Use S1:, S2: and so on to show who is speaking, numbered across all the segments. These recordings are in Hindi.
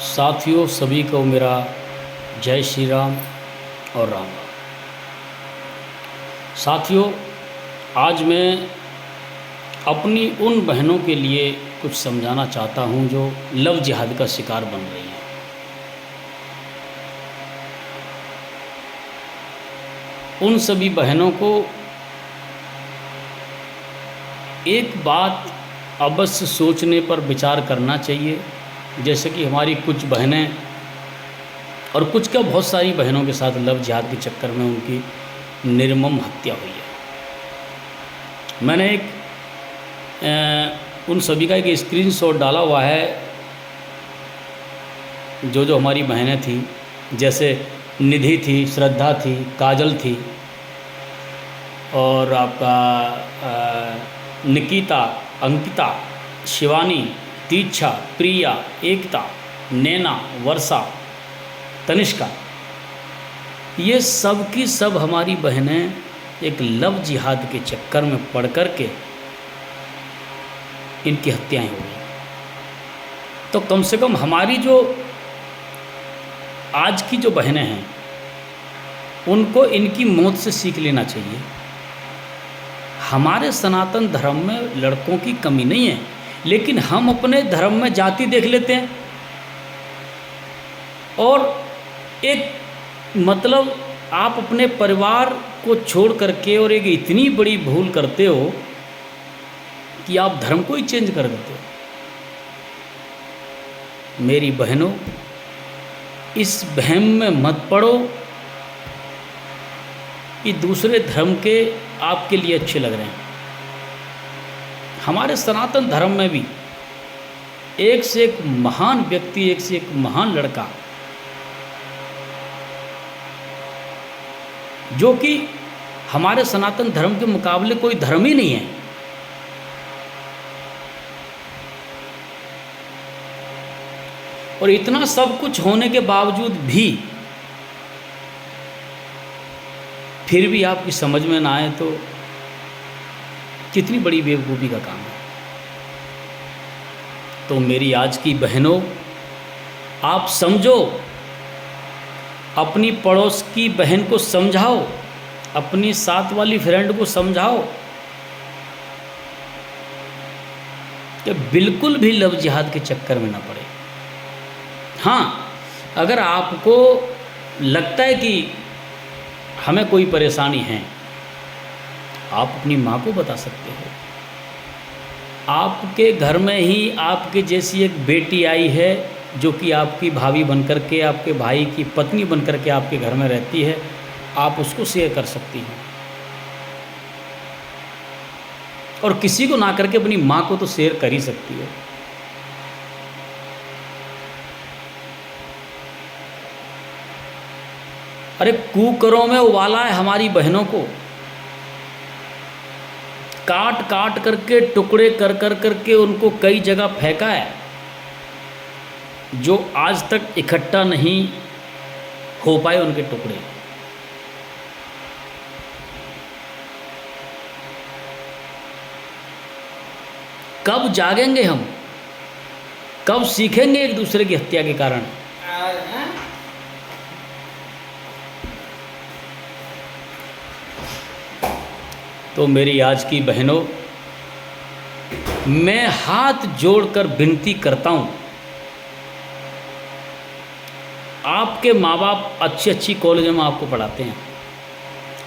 S1: साथियों सभी को मेरा जय श्री राम और राम राम। साथियों, आज मैं अपनी उन बहनों के लिए कुछ समझाना चाहता हूं जो लव जिहाद का शिकार बन रही हैं। उन सभी बहनों को एक बात अवश्य सोचने पर विचार करना चाहिए। जैसे कि हमारी कुछ बहनें और कुछ क्या बहुत सारी बहनों के साथ लव जिहाद के चक्कर में उनकी निर्मम हत्या हुई है। मैंने उन सभी का एक स्क्रीनशॉट डाला हुआ है। जो हमारी बहनें थी, जैसे निधि थी, श्रद्धा थी, काजल थी और आपका निकिता, अंकिता, शिवानी, तीक्षा, प्रिया, एकता, नैना, वर्षा, तनिष्का, ये सब की सब हमारी बहनें एक लव जिहाद के चक्कर में पड़ कर के इनकी हत्याएं हो गई। तो कम से कम हमारी जो आज की जो बहनें हैं उनको इनकी मौत से सीख लेना चाहिए। हमारे सनातन धर्म में लड़कों की कमी नहीं है, लेकिन हम अपने धर्म में जाति देख लेते हैं और एक मतलब आप अपने परिवार को छोड़ करके और एक इतनी बड़ी भूल करते हो कि आप धर्म को ही चेंज कर देते हो। मेरी बहनों, इस वहम में मत पड़ो कि दूसरे धर्म के आपके लिए अच्छे लग रहे हैं। हमारे सनातन धर्म में भी एक से एक महान व्यक्ति, एक से एक महान लड़का, जो कि हमारे सनातन धर्म के मुकाबले कोई धर्म ही नहीं है। और इतना सब कुछ होने के बावजूद भी फिर भी आपकी समझ में ना आए तो कितनी बड़ी बेवकूफ़ी का काम है। तो मेरी आज की बहनों, आप समझो, अपनी पड़ोस की बहन को समझाओ, अपनी साथ वाली फ्रेंड को समझाओ कि बिल्कुल भी लव जिहाद के चक्कर में ना पड़े। हाँ, अगर आपको लगता है कि हमें कोई परेशानी है, आप अपनी माँ को बता सकते हो। आपके घर में ही आपके जैसी एक बेटी आई है जो कि आपकी भाभी बनकर के, आपके भाई की पत्नी बनकर के आपके घर में रहती है, आप उसको शेयर कर सकती हैं। और किसी को ना करके अपनी माँ को तो शेयर कर ही सकती हो। अरे कुकरों में उबाला है हमारी बहनों को, काट काट करके, टुकड़े कर कर करके उनको कई जगह फेंका है, जो आज तक इकट्ठा नहीं हो पाए उनके टुकड़े। कब जागेंगे हम? कब सीखेंगे एक दूसरे की हत्या के कारण? तो मेरी आज की बहनों, मैं हाथ जोड़कर विनती करता हूँ, आपके माँ बाप अच्छी अच्छी कॉलेज में आपको पढ़ाते हैं,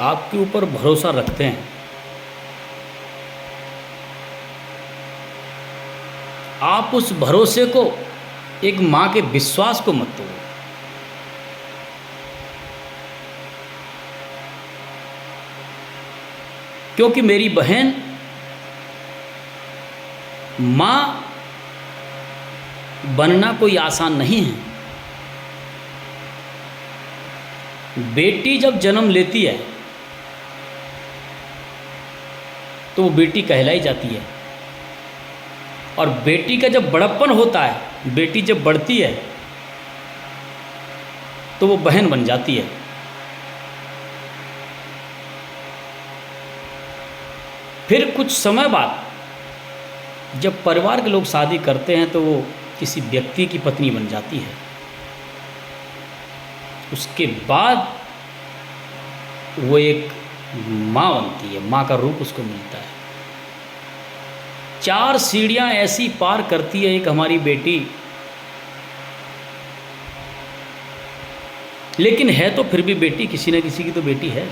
S1: आपके ऊपर भरोसा रखते हैं। आप उस भरोसे को, एक माँ के विश्वास को मत तोड़ो। क्योंकि मेरी बहन, माँ बनना कोई आसान नहीं है। बेटी जब जन्म लेती है तो वो बेटी कहलाई जाती है, और बेटी का जब बड़प्पन होता है, बेटी जब बढ़ती है तो वो बहन बन जाती है। फिर कुछ समय बाद जब परिवार के लोग शादी करते हैं तो वो किसी व्यक्ति की पत्नी बन जाती है, उसके बाद वो एक माँ बनती है, माँ का रूप उसको मिलता है। 4 सीढ़ियाँ ऐसी पार करती है एक हमारी बेटी, लेकिन है तो फिर भी बेटी, किसी न किसी की तो बेटी है।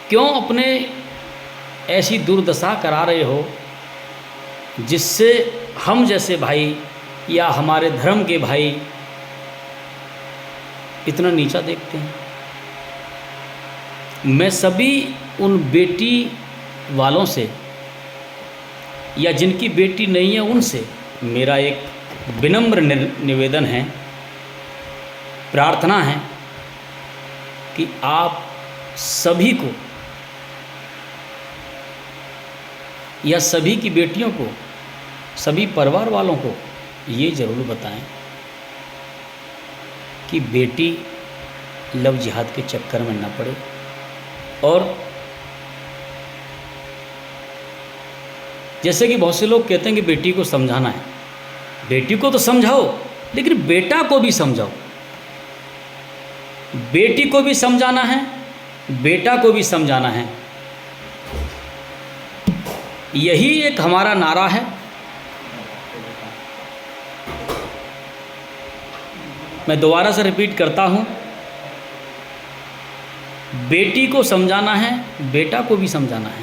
S1: क्यों अपने ऐसी दुर्दशा करा रहे हो जिससे हम जैसे भाई या हमारे धर्म के भाई इतना नीचा देखते हैं? मैं सभी उन बेटी वालों से या जिनकी बेटी नहीं है उनसे मेरा एक विनम्र निवेदन है, प्रार्थना है कि आप सभी को या सभी की बेटियों को, सभी परिवार वालों को ये ज़रूर बताएं कि बेटी लव जिहाद के चक्कर में न पड़े। और जैसे कि बहुत से लोग कहते हैं कि बेटी को समझाना है, बेटी को तो समझाओ, लेकिन बेटा को भी समझाओ। बेटी को भी समझाना है, बेटा को भी समझाना है। यही एक हमारा नारा है। मैं दोबारा से रिपीट करता हूँ, बेटी को समझाना है, बेटा को भी समझाना है।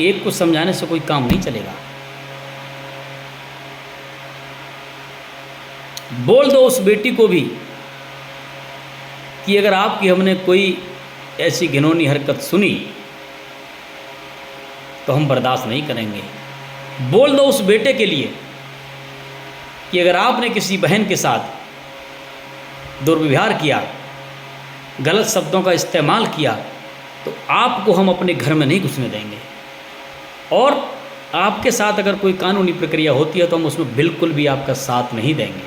S1: एक को समझाने से कोई काम नहीं चलेगा। बोल दो उस बेटी को भी कि अगर आपकी हमने कोई ऐसी घिनौनी हरकत सुनी तो हम बर्दाश्त नहीं करेंगे। बोल दो उस बेटे के लिए कि अगर आपने किसी बहन के साथ दुर्व्यवहार किया, गलत शब्दों का इस्तेमाल किया, तो आपको हम अपने घर में नहीं घुसने देंगे। और आपके साथ अगर कोई कानूनी प्रक्रिया होती है तो हम उसमें बिल्कुल भी आपका साथ नहीं देंगे।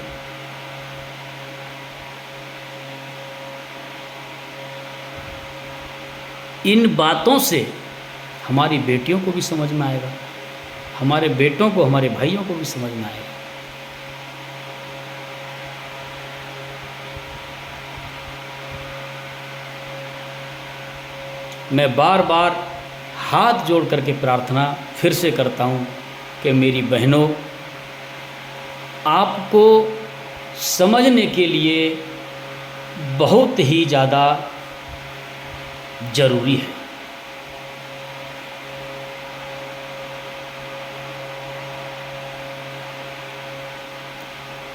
S1: इन बातों से हमारी बेटियों को भी समझ में आएगा, हमारे बेटों को, हमारे भाइयों को भी समझ में आएगा। मैं बार बार हाथ जोड़ करके प्रार्थना फिर से करता हूँ कि मेरी बहनों, आपको समझने के लिए बहुत ही ज़्यादा ज़रूरी है।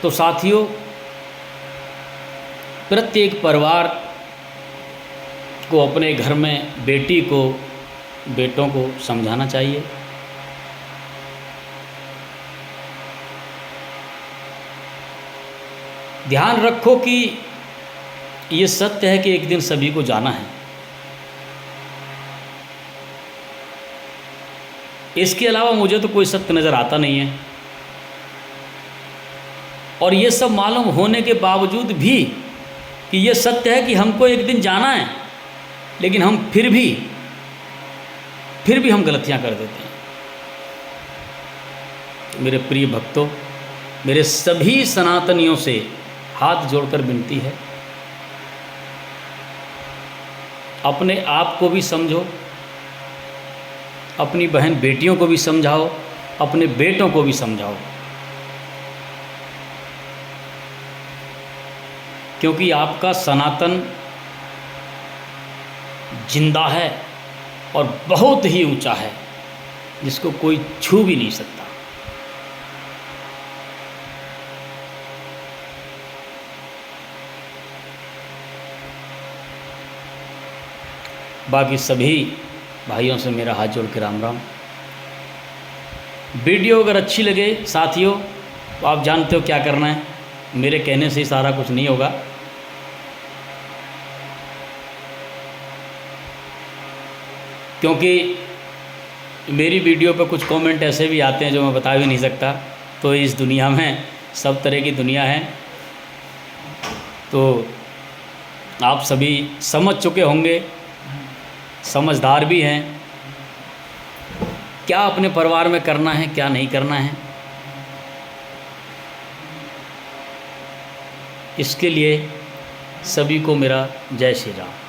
S1: तो साथियों, प्रत्येक परिवार को अपने घर में बेटी को, बेटों को समझाना चाहिए। ध्यान रखो कि ये सत्य है कि एक दिन सभी को जाना है। इसके अलावा मुझे तो कोई सत्य नज़र आता नहीं है। और ये सब मालूम होने के बावजूद भी कि ये सत्य है कि हमको एक दिन जाना है, लेकिन हम फिर भी हम गलतियां कर देते हैं। मेरे प्रिय भक्तों, मेरे सभी सनातनियों से हाथ जोड़कर विनती है, अपने आप को भी समझो, अपनी बहन बेटियों को भी समझाओ, अपने बेटों को भी समझाओ। क्योंकि आपका सनातन जिंदा है और बहुत ही ऊंचा है, जिसको कोई छू भी नहीं सकता। बाकी सभी भाइयों से मेरा हाथ जोड़ के राम राम। वीडियो अगर अच्छी लगे साथियों, तो आप जानते हो क्या करना है। मेरे कहने से ही सारा कुछ नहीं होगा। क्योंकि मेरी वीडियो पे कुछ कमेंट ऐसे भी आते हैं जो मैं बता भी नहीं सकता। तो इस दुनिया में सब तरह की दुनिया है, तो आप सभी समझ चुके होंगे समझदार भी हैं, क्या अपने परिवार में करना है क्या नहीं करना है, इसके लिए सभी को मेरा जय श्री राम।